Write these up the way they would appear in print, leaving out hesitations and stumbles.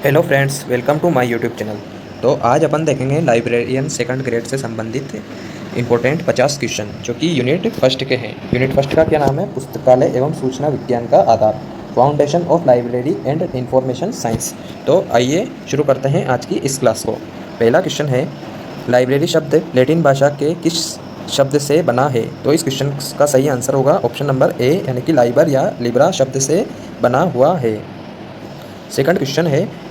Hello friends, welcome to my YouTube channel. तो आज अपन देखेंगे लाइब्रेरियन सेकंड ग्रेड से संबंधित इंपॉर्टेंट 50 क्वेश्चन जो कि यूनिट फर्स्ट के हैं। यूनिट फर्स्ट का क्या नाम है? पुस्तकालय एवं सूचना विज्ञान का आधार, foundation of library and information science. तो आइए शुरू करते हैं आज की इस क्लास को। पहला क्वेश्चन है, लाइब्रेरी शब्द लैटिन भाषा के किस शब्द से बना है? तो इस क्वेश्चन का सही आंसर होगा ऑप्शन नंबर ए, यानी कि लाइबर या लिब्रा शब्द से बना हुआ है। सेकंड क्वेश्चन है,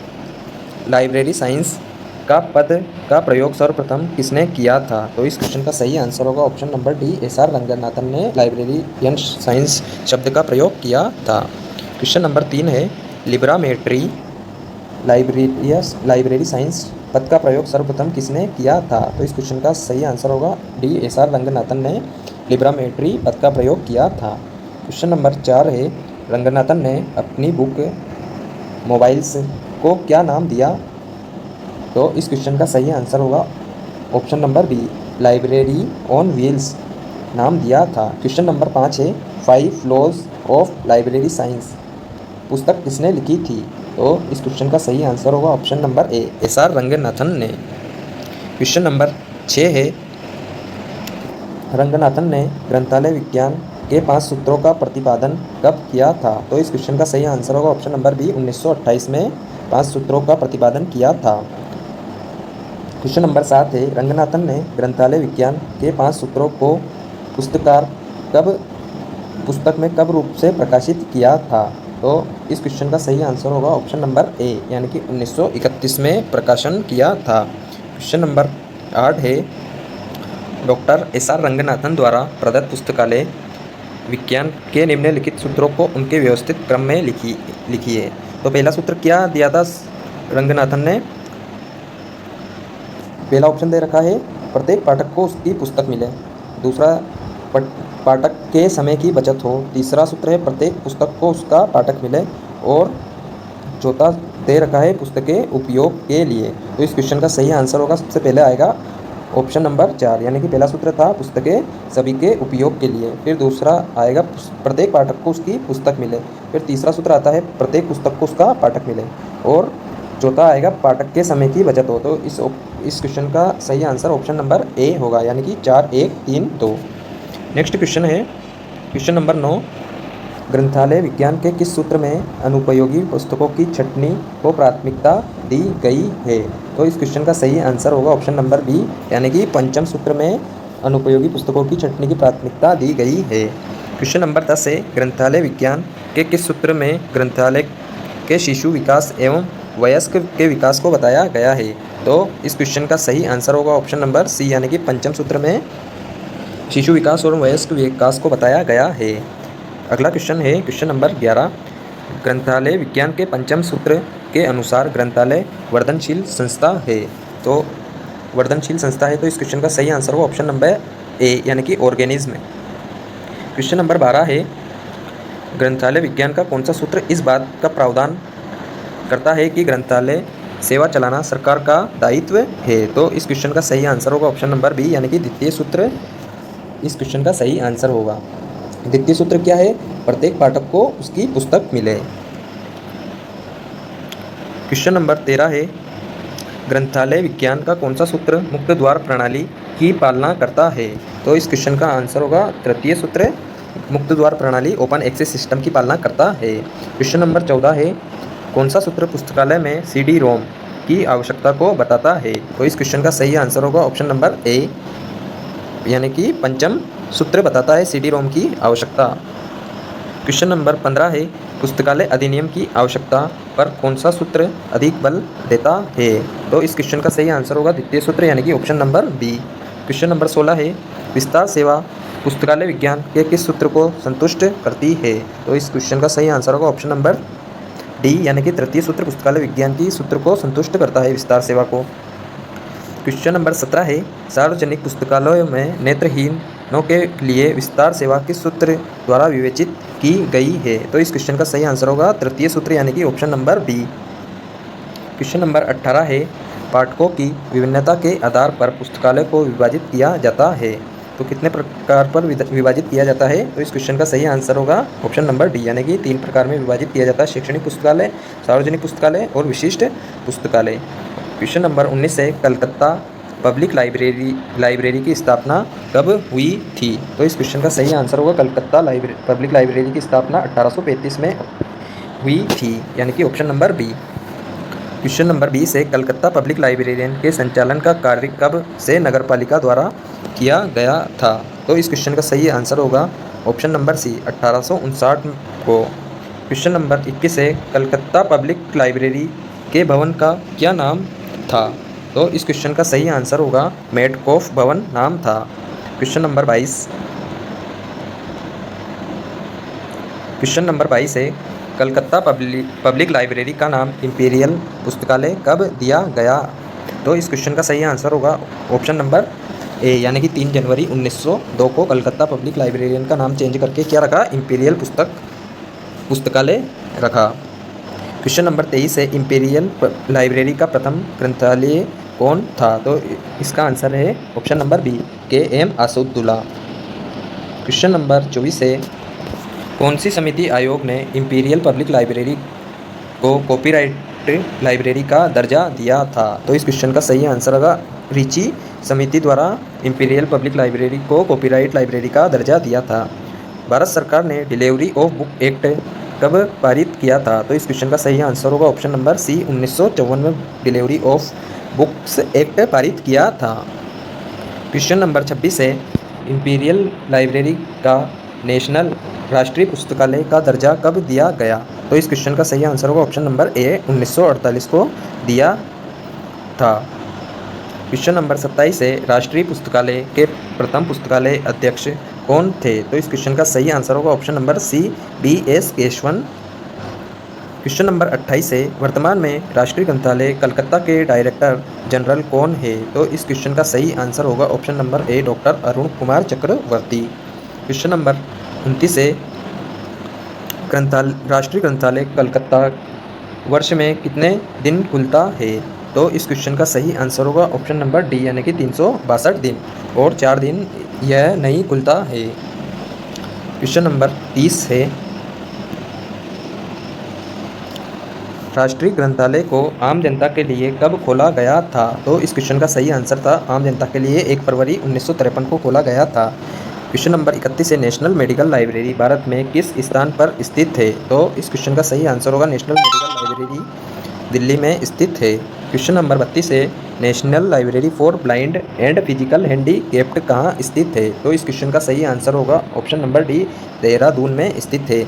लाइब्रेरी साइंस का पद का प्रयोग सर्वप्रथम किसने किया था? तो इस क्वेश्चन का सही आंसर होगा option number D, SR. Ranganathan ने लाइब्रेरियन साइंस शब्द का प्रयोग किया था। क्वेश्चन नंबर 3 है, लिब्रामेट्री लाइब्रेरी साइंस पद का प्रयोग सर्वप्रथम किसने किया था? तो इस क्वेश्चन का सही आंसर होगा डी, एस.आर. रंगनाथन ने लिब्रामेट्री पद का प्रयोग किया था। क्वेश्चन नंबर 4 है, रंगनाथन ने अपनी बुक मोबाइल्स को क्या नाम दिया? तो इस क्वेश्चन का सही आंसर होगा option number B, library on wheels नाम दिया था। क्वेश्चन नंबर 5 है, 5 लॉज ऑफ लाइब्रेरी साइंस पुस्तक किसने लिखी थी? तो इस क्वेश्चन का सही आंसर होगा option number A, S R. Ranganathan ने। क्वेश्चन नंबर 6 है, रंगनाथन ने ग्रंथालय विज्ञान के 5 सूत्रों का प्रतिपादन कब किया था? तो इस क्वेश्चन का सही आंसर होगा ऑप्शन नंबर बी, 1928 में 5 सूत्रों का प्रतिपादन किया था। क्वेश्चन नंबर 7 है, रंगनाथन ने ग्रंथालय विज्ञान के 5 सूत्रों को पुस्तक में कब रूप से प्रकाशित किया था? तो इस क्वेश्चन का सही आंसर होगा ऑप्शन नंबर ए, यानी कि 1931 में प्रकाशन किया था। क्वेश्चन नंबर 8 है, डॉक्टर एस.आर. रंगनाथन द्वारा प्रदत्त पुस्तकालय विज्ञान के निम्नलिखित सूत्रों को उनके व्यवस्थित क्रम में लिखिए। तो पहला सूत्र क्या दिया था रंगनाथन ने? पहला ऑप्शन दे रखा है, प्रत्येक पाठक को उसकी पुस्तक मिले। दूसरा, पाठक के समय की बचत हो। तीसरा सूत्र है, प्रत्येक पुस्तक को उसका पाठक मिले। और चौथा दे रखा है, पुस्तकें उपयोग के लिए। तो इस क्वेश्चन का सही आंसर होगा, सबसे पहले आएगा ऑप्शन नंबर 4, यानी कि पहला सूत्र था पुस्तकें सभी के उपयोग के लिए। फिर दूसरा आएगा, प्रत्येक पाठक को उसकी पुस्तक मिले। फिर तीसरा सूत्र आता है, प्रत्येक पुस्तक को उसका पाठक मिले। और चौथा आएगा, पाठक के समय की बचत हो। तो इस क्वेश्चन का सही आंसर ऑप्शन नंबर ए होगा, यानी कि 4, 1, 3, 2। नेक्स्ट क्वेश्चन है क्वेश्चन नंबर 9, ग्रंथालय विज्ञान के किस सूत्र में अनुपयोगी पुस्तकों की छंटनी को प्राथमिकता दी गई है? तो इस क्वेश्चन का सही आंसर होगा ऑप्शन नंबर बी, यानी कि पंचम सूत्र में अनुपयोगी पुस्तकों की छंटनी की प्राथमिकता दी गई है। क्वेश्चन नंबर 10 है, ग्रंथालय विज्ञान के किस सूत्र में ग्रंथालय के शिशु विकास एवं वयस्क के विकास को बताया गया है? तो इस क्वेश्चन का सही आंसर होगा ऑप्शन नंबर सी, यानी कि पंचम सूत्र में शिशु विकास और वयस्क विकास को बताया गया है। अगला क्वेश्चन है क्वेश्चन नंबर 11, ग्रंथालय विज्ञान के पंचम सूत्र के अनुसार ग्रंथालय वर्धनशील संस्था है। तो वर्धनशील संस्था है, तो इस क्वेश्चन का सही आंसर होगा ऑप्शन नंबर ए, यानी कि ऑर्गेनिज्म। क्वेश्चन नंबर 12 है, ग्रंथालय विज्ञान का कौन सा सूत्र इस बात का प्रावधान करता है कि ग्रंथालय सेवा चलाना सरकार का दायित्व है? तो इस क्वेश्चन का सही आंसर होगा ऑप्शन नंबर बी, यानी कि द्वितीय सूत्र इस क्वेश्चन का सही आंसर होगा। द्वितीय सूत्र क्या है? प्रत्येक पाठक को उसकी पुस्तक मिले। क्वेश्चन नंबर 13 है, ग्रंथालय विज्ञान का कौन सा सूत्र मुक्त द्वार प्रणाली की पालना करता है? तो इस क्वेश्चन का आंसर होगा तृतीय सूत्र, मुक्त द्वार प्रणाली ओपन एक्सेस सिस्टम की पालना करता है। क्वेश्चन नंबर 14 है, कौन सा सूत्र पुस्तकालय में CD-ROM की आवश्यकता को बताता है? तो इस क्वेश्चन का सही आंसर होगा ऑप्शन नंबर ए, यानी कि पंचम सूत्र बताता है CD-ROM की आवश्यकता। क्वेश्चन नंबर 15 है, पुस्तकालय अधिनियम की आवश्यकता पर कौन सा सूत्र अधिक बल देता है? तो इस क्वेश्चन का सही आंसर होगा द्वितीय सूत्र, यानी कि option number B. Question number 16 है, विस्तार सेवा पुस्तकालय विज्ञान के किस सूत्र को संतुष्ट करती है? तो इस क्वेश्चन का सही आंसर होगा ऑप्शन नंबर डी, यानी कि तृतीय सूत्र पुस्तकालय विज्ञान की सूत्र को संतुष्ट करता है, विस्तार सेवा को। क्वेश्चन नंबर 17 है, सार्वजनिक पुस्तकालयों में नेत्रहीनों के लिए विस्तार सेवा किस सूत्र द्वारा विवेचित की गई है? तो इस क्वेश्चन का सही आंसर होगा तृतीय सूत्र, यानी कि option number B. Question number 18 है, पाठकों की विभिन्नता के आधार पर पुस्तकालय को विभाजित किया जाता है। तो कितने प्रकार पर विभाजित किया जाता है? तो इस क्वेश्चन का सही आंसर होगा ऑप्शन नंबर डी, यानी कि 3 प्रकार में विभाजित किया जाता है: शैक्षणिक पुस्तकालय, सार्वजनिक पुस्तकालय और विशिष्ट पुस्तकालय। क्वेश्चन नंबर 19 है, कलकत्ता पब्लिक लाइब्रेरी की स्थापना कब हुई थी? तो इस क्वेश्चन का सही आंसर होगा कलकत्ता पब्लिक लाइब्रेरी की स्थापना 1835 में हुई थी, यानी कि option number B. Question number 20 है, कलकत्ता पब्लिक लाइब्रेरियन के संचालन का कार्य कब से नगरपालिका द्वारा किया गया था? तो इस क्वेश्चन का सही आंसर होगा ऑप्शन नंबर सी, 1859 को। क्वेश्चन नंबर 21 है, कलकत्ता पब्लिक लाइब्रेरी के भवन का क्या नाम था? तो इस क्वेश्चन का सही आंसर होगा मेडकॉफ भवन नाम था। क्वेश्चन नंबर 22 है, कलकत्ता पब्लिक लाइब्रेरी का नाम इंपीरियल पुस्तकालय कब दिया गया? तो इस क्वेश्चन का सही आंसर होगा ऑप्शन नंबर ए, यानी कि 3 जनवरी 1902 को कलकत्ता पब्लिक लाइब्रेरियन का नाम चेंज करके क्या रखा? इंपीरियल पुस्तकालय रखा। क्वेश्चन नंबर 23 है, इंपीरियल लाइब्रेरी का प्रथम ग्रंथालय कौन था? तो इसका आंसर है option number B, K M. Asadullah. Question number 24 है, कौन सी समिति आयोग ने इंपीरियल पब्लिक लाइब्रेरी को कॉपीराइट लाइब्रेरी का दर्जा दिया था? तो इस क्वेश्चन का सही आंसर होगा रिची समिति द्वारा इंपीरियल पब्लिक लाइब्रेरी को कॉपीराइट लाइब्रेरी का दर्जा दिया था। भारत सरकार ने डिलीवरी ऑफ बुक एक्ट कब पारित किया था? तो इस क्वेश्चन का सही आंसर होगा ऑप्शन नंबर सी, 1954 में डिलीवरी ऑफ बुक्स एक्ट पारित किया था। क्वेश्चन नंबर 26 है, इंपीरियल लाइब्रेरी का नेशनल राष्ट्रीय पुस्तकालय का दर्जा कब दिया गया? तो इस क्वेश्चन का सही आंसर होगा ऑप्शन नंबर ए, 1948 को दिया था। क्वेश्चन नंबर 27 है, राष्ट्रीय पुस्तकालय के प्रथम पुस्तकालय अध्यक्ष कौन थे? तो इस क्वेश्चन का सही आंसर होगा option number C, B.S. Keshavan. Question number 28 है, वर्तमान में राष्ट्रीय ग्रंथालय कलकत्ता के डायरेक्टर जनरल कौन है? तो इस क्वेश्चन का सही आंसर होगा option number A, doctor Arun Kumar Chakravarti. Question number 29 है, राष्ट्रीय ग्रंथालय कलकत्ता वर्ष में कितने दिन खुलता है? तो इस क्वेश्चन का सही आंसर होगा ऑप्शन नंबर डी, यानी कि 362 दिन, और 4 दिन यह नहीं खुलता है। क्वेश्चन नंबर 30 है, राष्ट्रीय ग्रंथालय को आम जनता के लिए कब खोला गया था? तो इस क्वेश्चन का सही आंसर था आम जनता के लिए 1 फरवरी 1953 को खोला गया था। क्वेश्चन नंबर 31 है, नेशनल मेडिकल लाइब्रेरी भारत में किस स्थान पर स्थित है? तो इस क्वेश्चन का सही आंसर होगा नेशनल मेडिकल लाइब्रेरी दिल्ली में स्थित है। क्वेश्चन नंबर 32 है, national library for blind and physical handicapped कहाँ स्थित है? तो इस क्वेश्चन का सही आंसर होगा ऑप्शन नंबर डी, देहरादून में स्थित है।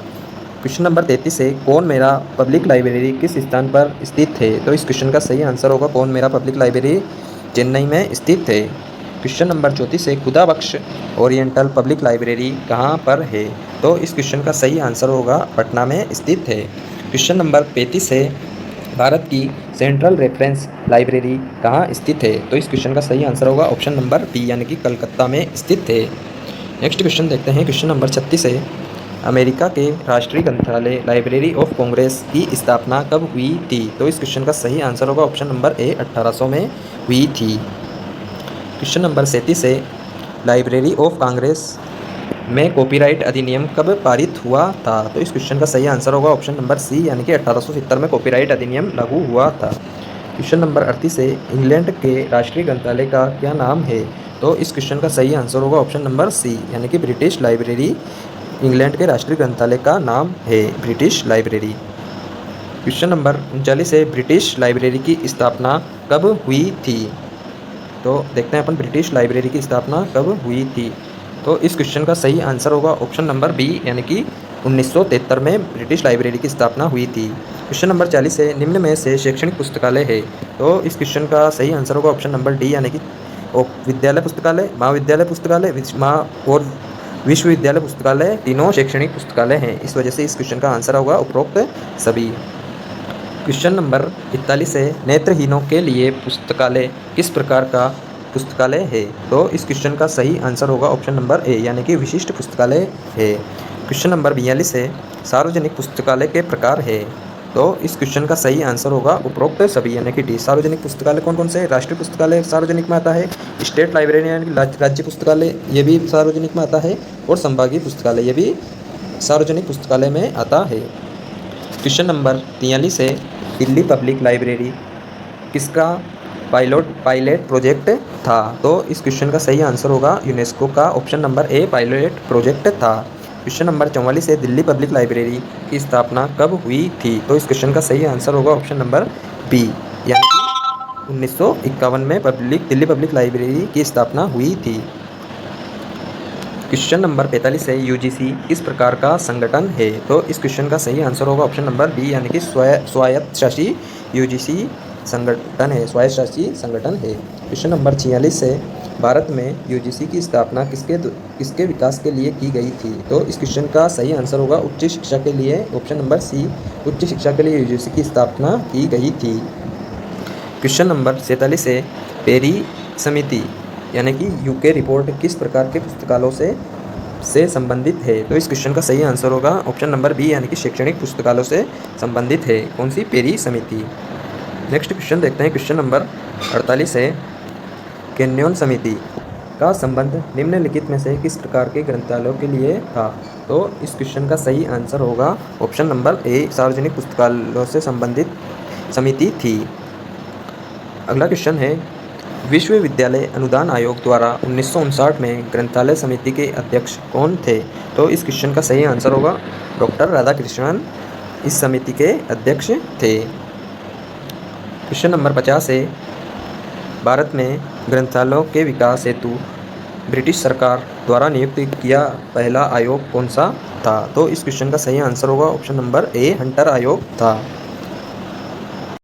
क्वेश्चन नंबर 33 है, कौन मेरा पब्लिक लाइब्रेरी किस स्थान पर स्थित है? तो इस क्वेश्चन का सही आंसर होगा कौन मेरा पब्लिक लाइब्रेरी चेन्नई में स्थित है। क्वेश्चन नंबर 34 है, खुदा बख्श ओरिएंटल पब्लिक लाइब्रेरी कहाँ पर है? तो इस क्वेश्चन का सही आंसर होगा पटना में स्थित है। क्वेश्चन नंबर 35 है, भारत की सेंट्रल रेफरेंस लाइब्रेरी कहाँ स्थित है? तो इस क्वेश्चन का सही आंसर होगा ऑप्शन नंबर बी, यानी कि कलकत्ता में स्थित है। नेक्स्ट क्वेश्चन देखते हैं। क्वेश्चन नंबर 36 है, अमेरिका के राष्ट्रीय ग्रंथालय लाइब्रेरी ऑफ कांग्रेस की स्थापना कब हुई थी? तो इस क्वेश्चन का सही आंसर होगा ऑप्शन नंबर ए, 1800 में हुई थी। क्वेश्चन नंबर 37 है, लाइब्रेरी ऑफ कांग्रेस में कॉपीराइट अधिनियम कब पारित हुआ था? तो इस क्वेश्चन का सही आंसर होगा ऑप्शन नंबर सी, यानी कि 1870 में कॉपीराइट अधिनियम लागू हुआ था। क्वेश्चन नंबर 38 है, इंग्लैंड के राष्ट्रीय ग्रंथालय का क्या नाम है? तो इस क्वेश्चन का सही आंसर होगा ऑप्शन नंबर सी, यानी कि ब्रिटिश लाइब्रेरी इंग्लैंड के राष्ट्रीय ग्रंथालय का नाम है ब्रिटिश लाइब्रेरी। क्वेश्चन नंबर 39 है, ब्रिटिश लाइब्रेरी की स्थापना कब हुई थी? तो देखते हैं अपन ब्रिटिश लाइब्रेरी की स्थापना कब हुई थी। तो इस क्वेश्चन का सही आंसर होगा ऑप्शन नंबर बी, यानी कि 1973 में ब्रिटिश लाइब्रेरी की स्थापना हुई थी। क्वेश्चन नंबर 40 है, निम्न में से शैक्षणिक पुस्तकालय है? तो इस क्वेश्चन का सही आंसर होगा ऑप्शन नंबर डी, यानी कि विद्यालय पुस्तकालय, महाविद्यालय पुस्तकालय और विश्वविद्यालय पुस्तकालय तीनों शैक्षणिक पुस्तकालय हैं। इस वजह से इस क्वेश्चन का आंसर होगा उपरोक्त सभी। क्वेश्चन नंबर 41 है, नेत्रहीनों के लिए पुस्तकालय किस प्रकार का पुस्तकालय है? तो इस क्वेश्चन का सही आंसर होगा ऑप्शन नंबर ए, यानी कि विशिष्ट पुस्तकालय है। क्वेश्चन नंबर 42 है, सार्वजनिक पुस्तकालय के प्रकार है? तो इस क्वेश्चन का सही आंसर होगा उपरोक्त सभी यानी कि डी। सार्वजनिक पुस्तकालय कौन कौन से हैं? राष्ट्रीय पुस्तकालय सार्वजनिक में आता है, स्टेट लाइब्रेरी यानी कि राज्य पुस्तकालय ये भी सार्वजनिक में आता है, और संभागीय पुस्तकालय ये भी सार्वजनिक पुस्तकालय में आता है। क्वेश्चन नंबर 43 है, दिल्ली पब्लिक लाइब्रेरी किसका पायलट प्रोजेक्ट था? तो इस क्वेश्चन का सही आंसर होगा यूनेस्को का, ऑप्शन नंबर ए पायलट प्रोजेक्ट था। क्वेश्चन नंबर 44 है, दिल्ली पब्लिक लाइब्रेरी की स्थापना कब हुई थी? तो इस क्वेश्चन का सही आंसर होगा ऑप्शन नंबर बी, यानी कि 1951 में दिल्ली पब्लिक लाइब्रेरी की स्थापना हुई थी। क्वेश्चन नंबर 45 है, यूजीसी किस प्रकार का संगठन है? तो इस क्वेश्चन का सही आंसर होगा ऑप्शन नंबर बी, यानी कि स्वायत्तशासी यूजीसी संगठन है, स्वायत्तशासी संगठन है। क्वेश्चन नंबर 46 है, भारत में यूजीसी की स्थापना किसके विकास के लिए की गई थी? तो इस क्वेश्चन का सही आंसर होगा उच्च शिक्षा के लिए, ऑप्शन नंबर सी, उच्च शिक्षा के लिए यूजीसी की स्थापना की गई थी। क्वेश्चन नंबर 47 है, पेरी समिति यानी कि यूके रिपोर्ट किस प्रकार के पुस्तकालयों से संबंधित है? तो इस क्वेश्चन का सही आंसर होगा ऑप्शन नंबर बी, यानी कि शैक्षणिक पुस्तकालयों से संबंधित है। कौन सी? पेरी समिति। नेक्स्ट क्वेश्चन देखते हैं, क्वेश्चन नंबर 48 है, केन्योन समिति का संबंध निम्नलिखित में से किस प्रकार के ग्रंथालयों के लिए था? तो इस क्वेश्चन का सही आंसर होगा ऑप्शन नंबर ए, सार्वजनिक पुस्तकालयों से संबंधित समिति थी। अगला क्वेश्चन है, विश्वविद्यालय अनुदान आयोग द्वारा 1959 में ग्रंथालय समिति के अध्यक्ष कौन थे? तो इस क्वेश्चन का सही आंसर होगा डॉक्टर राधाकृष्णन इस समिति के अध्यक्ष थे। क्वेश्चन नंबर 50 है, भारत में ग्रंथालयों के विकास हेतु ब्रिटिश सरकार द्वारा नियुक्त किया पहला आयोग कौन सा था? तो इस क्वेश्चन का सही आंसर होगा ऑप्शन नंबर ए, हंटर आयोग था।